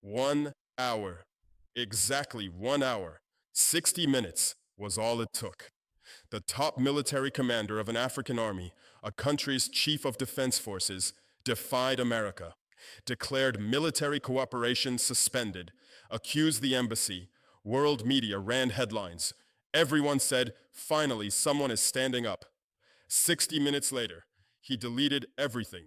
1 hour. Exactly 1 hour. 60 minutes was all it took. The top military commander of an African army, a country's chief of defense forces, defied America, declared military cooperation suspended, accused the embassy. World media ran headlines. Everyone said, finally, someone is standing up. 60 minutes later, he deleted everything,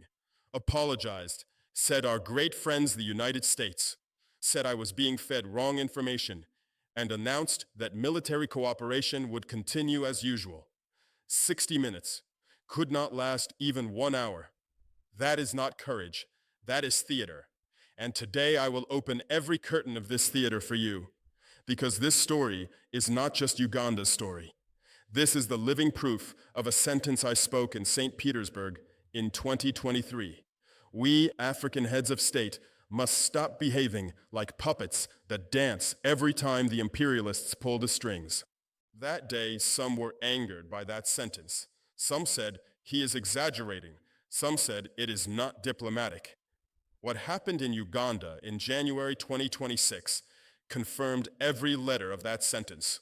apologized, said our great friends, the United States, said I was being fed wrong information, and announced that military cooperation would continue as usual. 60 minutes could not last even 1 hour. That is not courage. That is theater. And today I will open every curtain of this theater for you, because this story is not just Uganda's story. This is the living proof of a sentence I spoke in St. Petersburg in 2023. We African heads of state must stop behaving like puppets that dance every time the imperialists pull the strings. That day, some were angered by that sentence. Some said he is exaggerating. Some said it is not diplomatic. What happened in Uganda in January 2026 confirmed every letter of that sentence.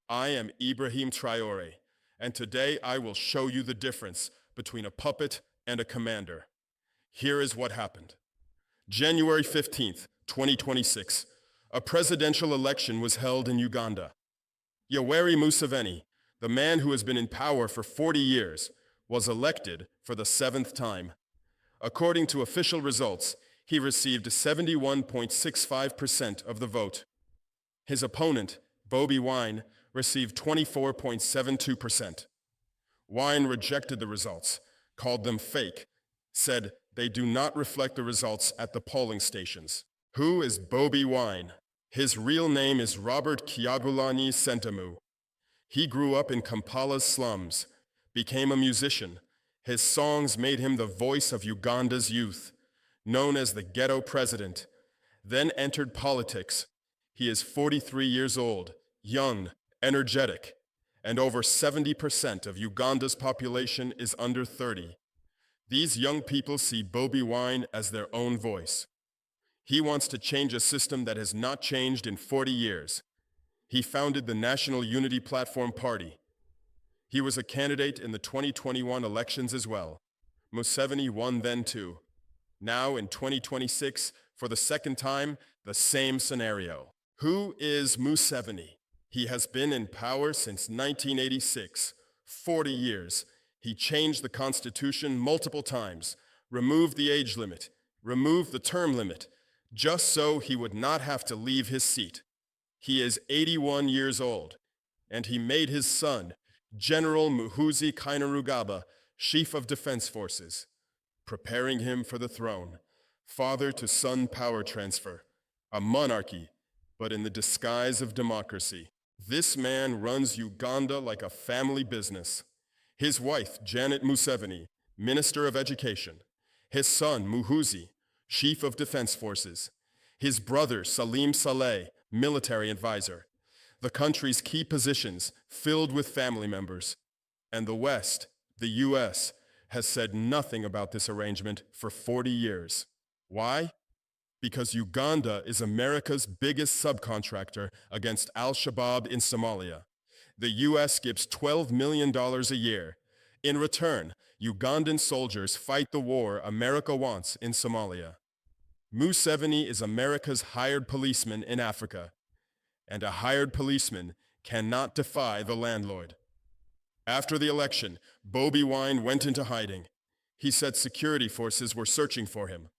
I am Ibrahim Traore, and today I will show you the difference between a puppet and a commander. Here is what happened. January 15th, 2026, a presidential election was held in Uganda. Yoweri Museveni, the man who has been in power for 40 years, was elected for the 7th time. According to official results, he received 71.65% of the vote. His opponent, Bobi Wine, received 24.72%. Wine rejected the results, called them fake, said they do not reflect the results at the polling stations. Who is Bobi Wine? His real name is Robert Kyagulanyi Sentamu. He grew up in Kampala's slums, became a musician. His songs made him the voice of Uganda's youth, known as the ghetto president, then entered politics. He is 43 years old, young, energetic, and over 70% of Uganda's population is under 30. These young people see Bobi Wine as their own voice. He wants to change a system that has not changed in 40 years. He founded the National Unity Platform Party. He was a candidate in the 2021 elections as well. Museveni won then too. Now in 2026, for the second time, the same scenario. Who is Museveni? He has been in power since 1986, 40 years. He changed the constitution multiple times, removed the age limit, removed the term limit, just so he would not have to leave his seat. He is 81 years old, and he made his son, General Muhoozi Kainerugaba, Chief of Defense Forces, preparing him for the throne, father-to-son power transfer, a monarchy, but in the disguise of democracy. This man runs Uganda like a family business. His wife, Janet Museveni, Minister of Education. His son, Muhoozi, Chief of Defense Forces. His brother, Salim Saleh, military advisor. The country's key positions filled with family members. And the West, the US, has said nothing about this arrangement for 40 years. Why? Because Uganda is America's biggest subcontractor against Al-Shabaab in Somalia. The US gives $12 million a year. In return, Ugandan soldiers fight the war America wants in Somalia. Museveni is America's hired policeman in Africa, and a hired policeman cannot defy the landlord. After the election, Bobi Wine went into hiding. He said security forces were searching for him.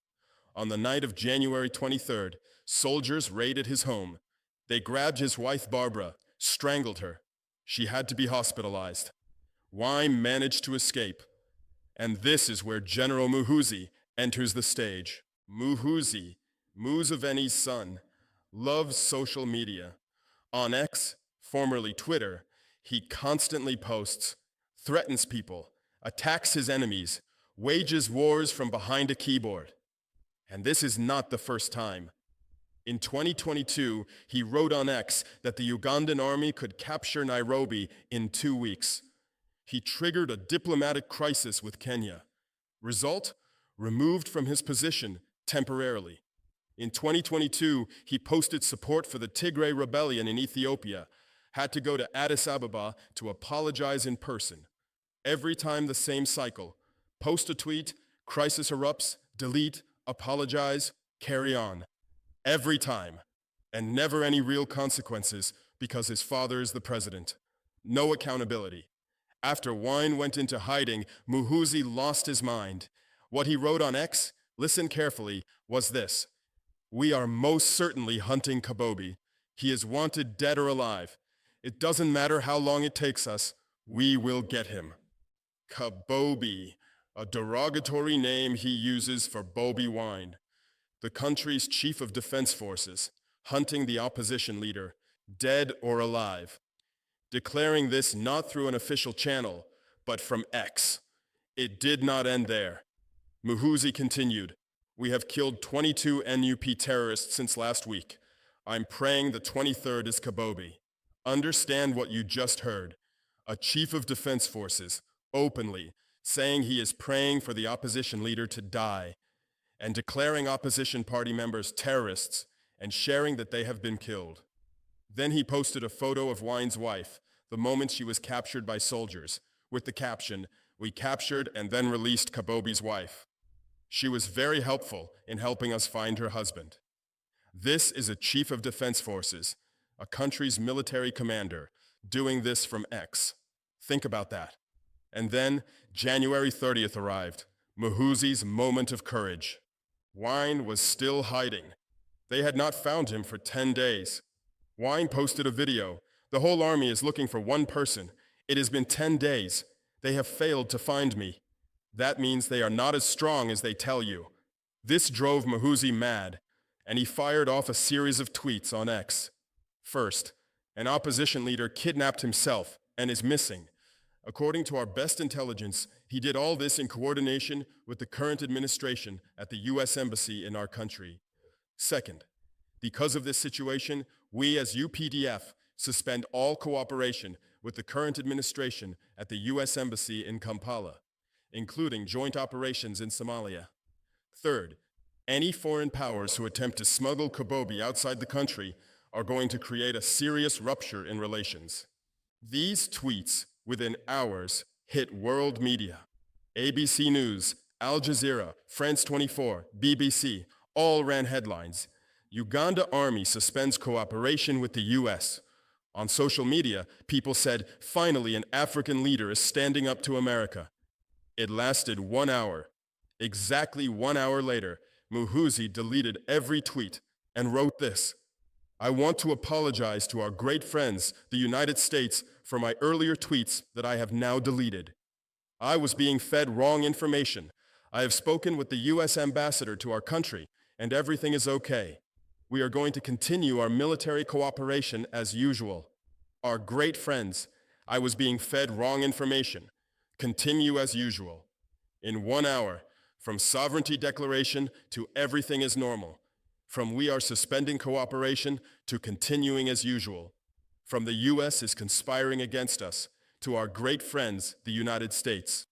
On the night of January 23rd, soldiers raided his home. They grabbed his wife Barbara, strangled her. She had to be hospitalized. Wine managed to escape. And this is where General Muhoozi enters the stage. Muhoozi, Museveni's son, loves social media. On X, formerly Twitter, he constantly posts, threatens people, attacks his enemies, wages wars from behind a keyboard. And this is not the first time. In 2022, he wrote on X that the Ugandan army could capture Nairobi in 2 weeks. He triggered a diplomatic crisis with Kenya. Result? Removed from his position temporarily. In 2022, he posted support for the Tigray rebellion in Ethiopia, had to go to Addis Ababa to apologize in person. Every time the same cycle. Post a tweet, crisis erupts, delete, apologize, carry on. Every time. And never any real consequences because his father is the president. No accountability. After Wine went into hiding, Muhoozi lost his mind. What he wrote on X, listen carefully, was this: "We are most certainly hunting Kabobi. He is wanted dead or alive. It doesn't matter how long it takes us, we will get him." Kabobi, a derogatory name he uses for Bobi Wine, the country's chief of defense forces, hunting the opposition leader, dead or alive. Declaring this not through an official channel, but from X. It did not end there. Muhoozi continued, "We have killed 22 NUP terrorists since last week. I'm praying the 23rd is Kabobi." Understand what you just heard. A chief of defense forces, openly, saying he is praying for the opposition leader to die, and declaring opposition party members terrorists, and sharing that they have been killed. Then he posted a photo of Wine's wife, the moment she was captured by soldiers, with the caption, "We captured and then released Kabobi's wife." She was very helpful in helping us find her husband. This is a chief of defense forces, a country's military commander, doing this from X. Think about that. And then January 30th arrived, Muhoozi's moment of courage. Wine was still hiding. They had not found him for 10 days. Wine posted a video. "The whole army is looking for one person. It has been 10 days. They have failed to find me. That means they are not as strong as they tell you." This drove Muhoozi mad, and he fired off a series of tweets on X. First, an opposition leader kidnapped himself and is missing. According to our best intelligence, he did all this in coordination with the current administration at the US Embassy in our country. Second, because of this situation, we as UPDF suspend all cooperation with the current administration at the US Embassy in Kampala, including joint operations in Somalia. Third, any foreign powers who attempt to smuggle Kabobi outside the country are going to create a serious rupture in relations. These tweets, within hours, hit world media. ABC News, Al Jazeera, France 24, BBC, all ran headlines. Uganda Army suspends cooperation with the US. On social media, people said, finally an African leader is standing up to America. It lasted 1 hour. Exactly 1 hour later, Muhoozi deleted every tweet and wrote this: "I want to apologize to our great friends, the United States, for my earlier tweets that I have now deleted. I was being fed wrong information. I have spoken with the US ambassador to our country, and everything is okay. We are going to continue our military cooperation as usual. Our great friends, I was being fed wrong information. Continue as usual." In 1 hour, from sovereignty declaration to everything is normal. From we are suspending cooperation to continuing as usual. From the US is conspiring against us to our great friends, the United States.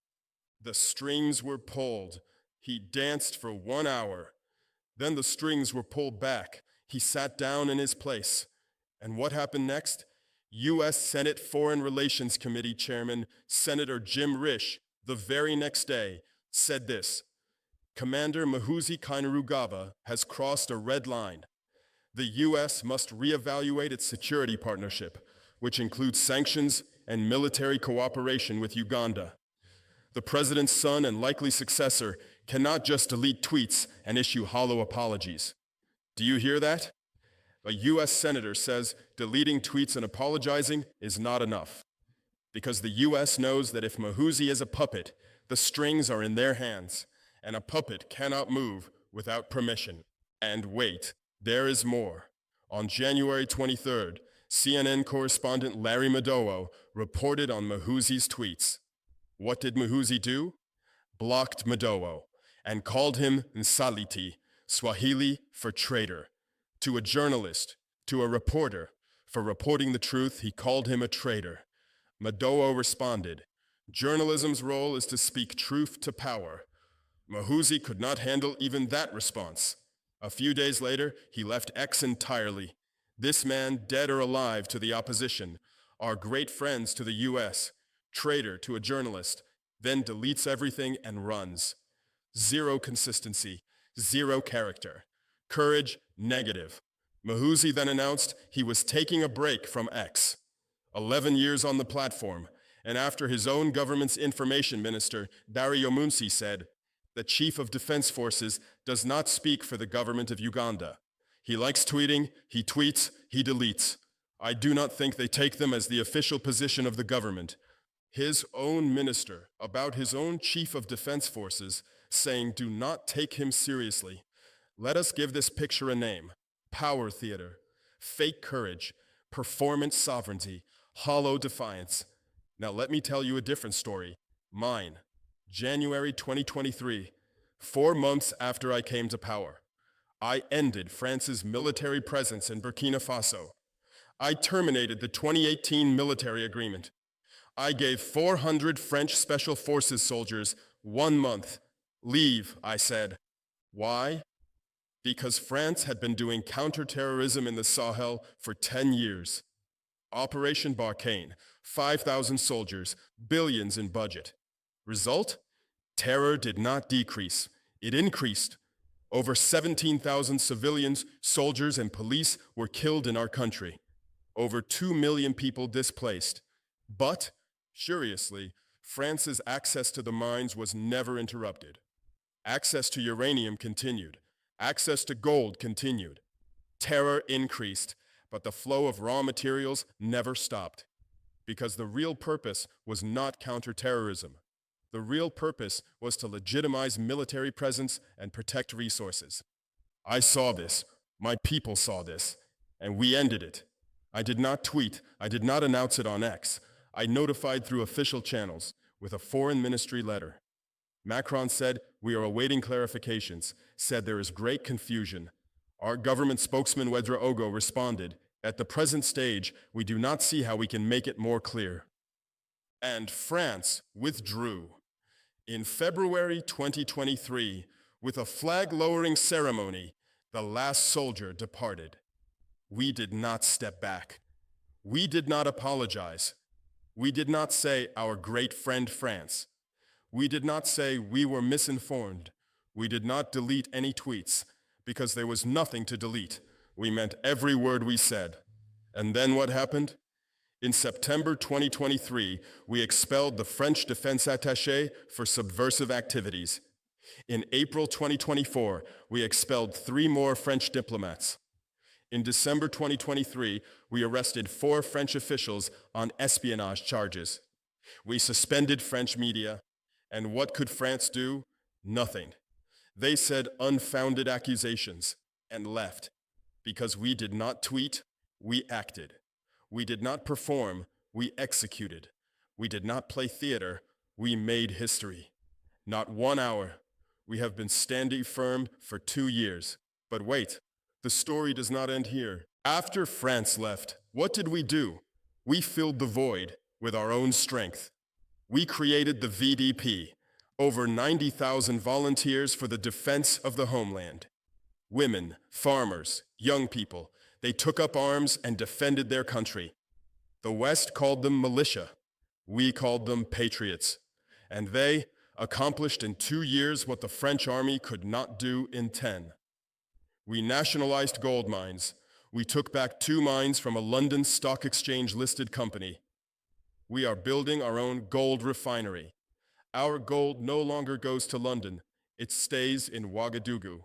The strings were pulled. He danced for 1 hour. Then the strings were pulled back. He sat down in his place. And what happened next? US Senate Foreign Relations Committee Chairman Senator Jim Risch, the very next day, said this: "Commander Muhoozi Kainerugaba has crossed a red line. The US must reevaluate its security partnership, which includes sanctions and military cooperation with Uganda. The president's son and likely successor cannot just delete tweets and issue hollow apologies." Do you hear that? A US senator says deleting tweets and apologizing is not enough, because the US knows that if Muhoozi is a puppet, the strings are in their hands, and a puppet cannot move without permission. And wait, there is more. On January 23rd, CNN correspondent Larry Madowo reported on Muhoozi's tweets. What did Muhoozi do? Blocked Madowo and called him Nsaliti, Swahili for traitor. To a journalist, to a reporter, for reporting the truth, he called him a traitor. Madowo responded, "Journalism's role is to speak truth to power." Muhoozi could not handle even that response. A few days later, he left X entirely. This man, dead or alive to the opposition, our great friends to the US, traitor to a journalist, then deletes everything and runs. Zero consistency, zero character. Courage, negative. Muhoozi then announced he was taking a break from X. 11 years on the platform, and after his own government's information minister, Dario Munsi, said, the chief of defense forces does not speak for the government of Uganda. He likes tweeting, he tweets, he deletes. I do not think they take them as the official position of the government. His own minister, about his own chief of defense forces, saying do not take him seriously. Let us give this picture a name. Power theater, fake courage, performance sovereignty, hollow defiance. Now let me tell you a different story. Mine. January 2023, 4 months after I came to power. I ended France's military presence in Burkina Faso. I terminated the 2018 military agreement. I gave 400 French Special Forces soldiers 1 month. Leave, I said. Why? Because France had been doing counterterrorism in the Sahel for 10 years. Operation Barkhane, 5,000 soldiers, billions in budget. Result? Terror did not decrease. It increased. Over 17,000 civilians, soldiers, and police were killed in our country. Over 2 million people displaced. But, curiously, France's access to the mines was never interrupted. Access to uranium continued. Access to gold continued. Terror increased, but the flow of raw materials never stopped. Because the real purpose was not counterterrorism. The real purpose was to legitimize military presence and protect resources. I saw this, my people saw this, and we ended it. I did not tweet, I did not announce it on X. I notified through official channels with a foreign ministry letter. Macron said, we are awaiting clarifications, said there is great confusion. Our government spokesman Wedra Ogo responded, at the present stage, we do not see how we can make it more clear. And France withdrew. In February 2023, with a flag-lowering ceremony, the last soldier departed. We did not step back. We did not apologize. We did not say our great friend France. We did not say we were misinformed. We did not delete any tweets because there was nothing to delete. We meant every word we said. And then what happened? In September 2023, we expelled the French defense attaché for subversive activities. In April 2024, we expelled 3 more French diplomats. In December 2023, we arrested 4 French officials on espionage charges. We suspended French media, and what could France do? Nothing. They said unfounded accusations and left. Because we did not tweet, we acted. We did not perform, we executed. We did not play theater, we made history. Not 1 hour. We have been standing firm for 2 years. But wait, the story does not end here. After France left, what did we do? We filled the void with our own strength. We created the VDP, over 90,000 volunteers for the defense of the homeland. Women, farmers, young people, they took up arms and defended their country. The West called them militia. We called them patriots. And they accomplished in 2 years what the French army could not do in 10. We nationalized gold mines. We took back 2 mines from a London Stock Exchange listed company. We are building our own gold refinery. Our gold no longer goes to London. It stays in Ouagadougou.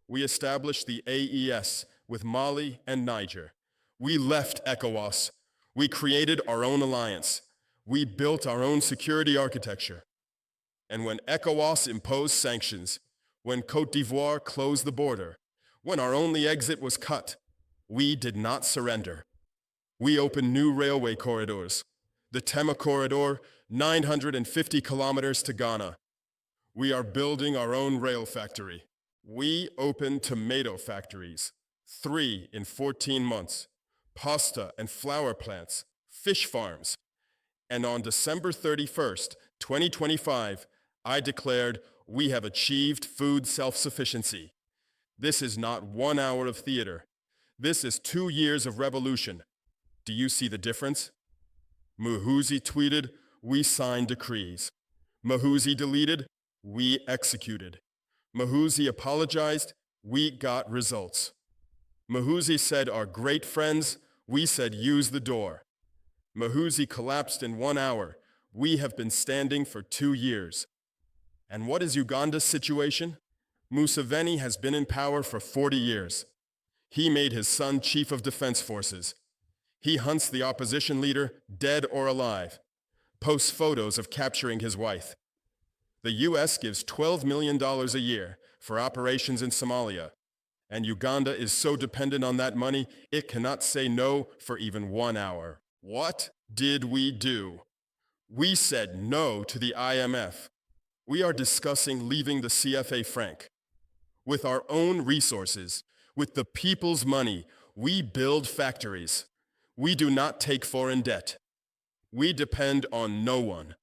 We established the AES with Mali and Niger. We left ECOWAS. We created our own alliance. We built our own security architecture. And when ECOWAS imposed sanctions, when Côte d'Ivoire closed the border, when our only exit was cut, we did not surrender. We opened new railway corridors. The Tema Corridor, 950 kilometers to Ghana. We are building our own rail factory. We opened tomato factories, 3 in 14 months, pasta and flour plants, fish farms. And on December 31st, 2025, I declared we have achieved food self-sufficiency. This is not 1 hour of theater. This is 2 years of revolution. Do you see the difference? Muhoozi tweeted, "We signed decrees." Muhoozi deleted, "We executed." Muhoozi apologized, "We got results." Muhoozi said, "Our great friends," we said, "Use the door." Muhoozi collapsed in 1 hour. We have been standing for 2 years. And what is Uganda's situation? Museveni has been in power for 40 years. He made his son chief of defense forces. He hunts the opposition leader, dead or alive, posts photos of capturing his wife. The US gives $12 million a year for operations in Somalia, and Uganda is so dependent on that money, it cannot say no for even 1 hour. What did we do? We said no to the IMF. We are discussing leaving the CFA franc. With our own resources, with the people's money, we build factories. We do not take foreign debt. We depend on no one,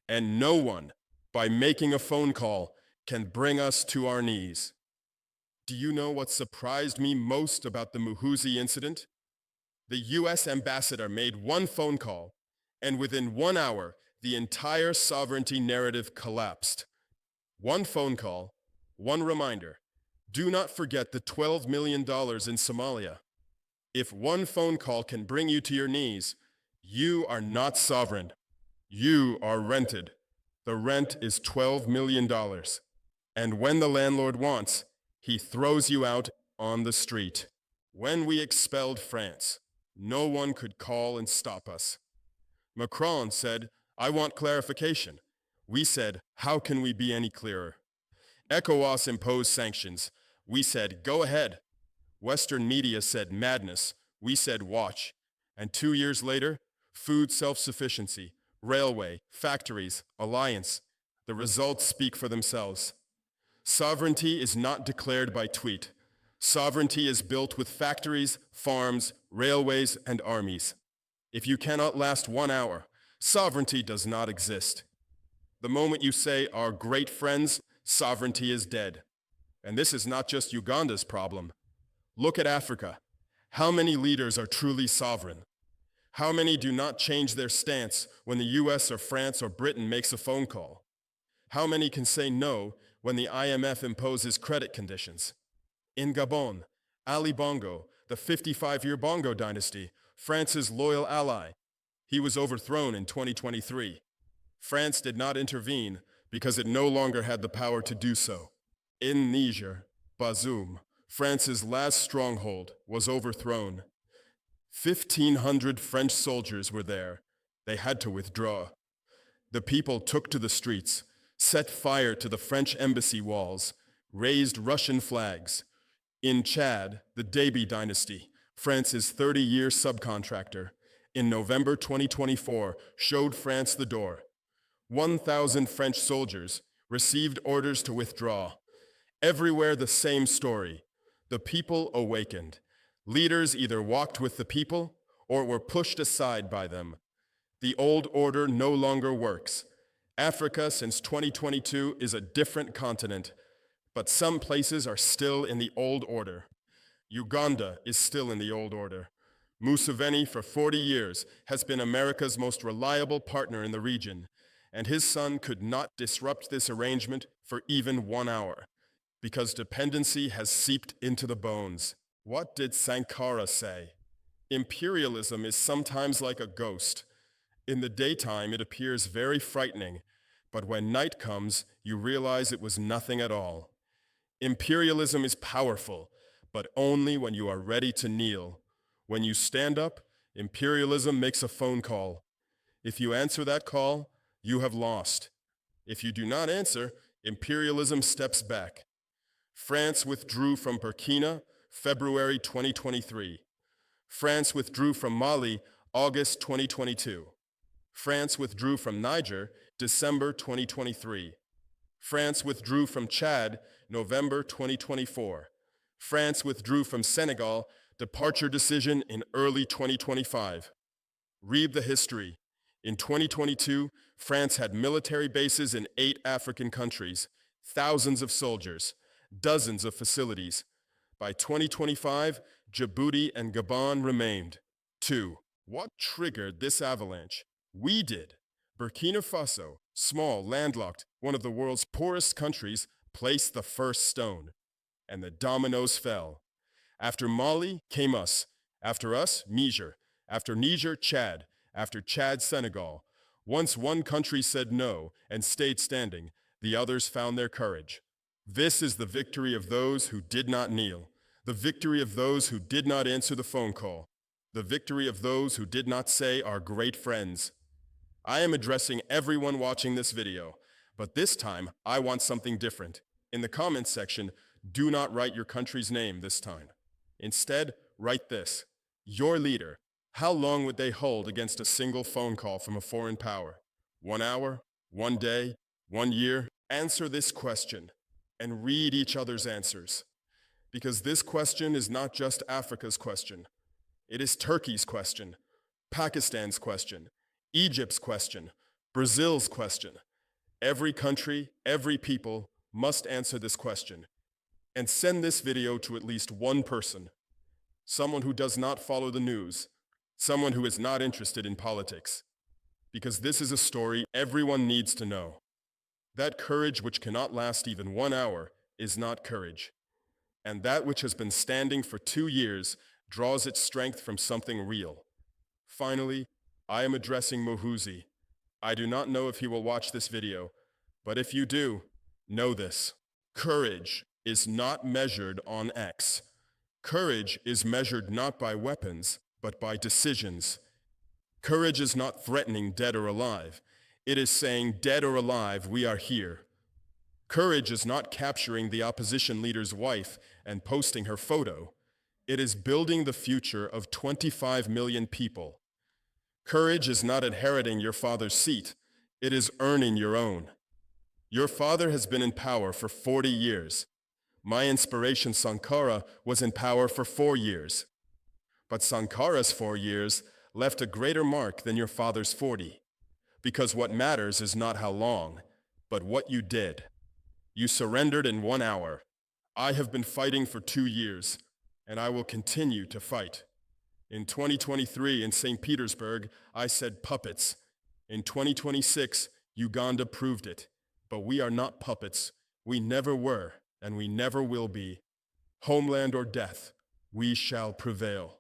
and no one, by making a phone call, can bring us to our knees. Do you know what surprised me most about the Muhoozi incident? The US ambassador made one phone call, and within 1 hour, the entire sovereignty narrative collapsed. One phone call, one reminder. Do not forget the $12 million in Somalia. If one phone call can bring you to your knees, you are not sovereign. You are rented. The rent is $12 million. And when the landlord wants, he throws you out on the street. When we expelled France, no one could call and stop us. Macron said, "I want clarification." We said, "How can we be any clearer?" ECOWAS imposed sanctions. We said, "Go ahead." Western media said, "Madness." We said, "Watch." And 2 years later, food self-sufficiency, railway, factories, alliance. The results speak for themselves. Sovereignty is not declared by tweet. Sovereignty is built with factories, farms, railways, and armies. If you cannot last 1 hour, sovereignty does not exist. The moment you say, "Our great friends," sovereignty is dead. And this is not just Uganda's problem. Look at Africa. How many leaders are truly sovereign? How many do not change their stance when the US or France or Britain makes a phone call? How many can say no when the IMF imposes credit conditions? In Gabon, Ali Bongo, the 55-year Bongo dynasty, France's loyal ally, he was overthrown in 2023. France did not intervene because it no longer had the power to do so. In Niger, Bazoum, France's last stronghold, was overthrown. 1,500 French soldiers were there. They had to withdraw. The people took to the streets, set fire to the French embassy walls, raised Russian flags. In Chad, the Déby dynasty, France's 30-year subcontractor, in November 2024, showed France the door. 1,000 French soldiers received orders to withdraw. Everywhere the same story. The people awakened. Leaders either walked with the people or were pushed aside by them. The old order no longer works. Africa since 2022 is a different continent, but some places are still in the old order. Uganda is still in the old order. Museveni for 40 years has been America's most reliable partner in the region, and his son could not disrupt this arrangement for even 1 hour, because dependency has seeped into the bones. What did Sankara say? Imperialism is sometimes like a ghost. In the daytime, it appears very frightening, but when night comes, you realize it was nothing at all. Imperialism is powerful, but only when you are ready to kneel. When you stand up, imperialism makes a phone call. If you answer that call, you have lost. If you do not answer, imperialism steps back. France withdrew from Burkina, February 2023. France withdrew from Mali, August 2022. France withdrew from Niger, December 2023. France withdrew from Chad, November 2024. France withdrew from Senegal, departure decision in early 2025. Read the history. In 2022, France had military bases in 8 African countries, thousands of soldiers, dozens of facilities, By 2025, Djibouti and Gabon remained. 2. What triggered this avalanche? We did. Burkina Faso, small, landlocked, one of the world's poorest countries, placed the first stone. And the dominoes fell. After Mali came us. After us, Niger. After Niger, Chad. After Chad, Senegal. Once one country said no and stayed standing, the others found their courage. This is the victory of those who did not kneel, the victory of those who did not answer the phone call, the victory of those who did not say our great friends. I am addressing everyone watching this video, but this time I want something different. In the comments section, do not write your country's name this time. Instead, write this: your leader. How long would they hold against a single phone call from a foreign power? 1 hour? 1 day? 1 year? Answer this question and read each other's answers. Because this question is not just Africa's question. It is Turkey's question, Pakistan's question, Egypt's question, Brazil's question. Every country, every people must answer this question. And send this video to at least one person. Someone who does not follow the news. Someone who is not interested in politics. Because this is a story everyone needs to know. That courage which cannot last even 1 hour is not courage. And that which has been standing for 2 years draws its strength from something real. Finally, I am addressing Muhoozi. I do not know if he will watch this video, but if you do, know this: courage is not measured on X. Courage is measured not by weapons, but by decisions. Courage is not threatening dead or alive. It is saying, dead or alive, we are here. Courage is not capturing the opposition leader's wife and posting her photo. It is building the future of 25 million people. Courage is not inheriting your father's seat. It is earning your own. Your father has been in power for 40 years. My inspiration, Sankara, was in power for 4 years. But Sankara's 4 years left a greater mark than your father's 40. Because what matters is not how long, but what you did. You surrendered in 1 hour. I have been fighting for 2 years, and I will continue to fight. In 2023 in St. Petersburg, I said puppets. In 2026, Uganda proved it. But we are not puppets. We never were, and we never will be. Homeland or death, we shall prevail.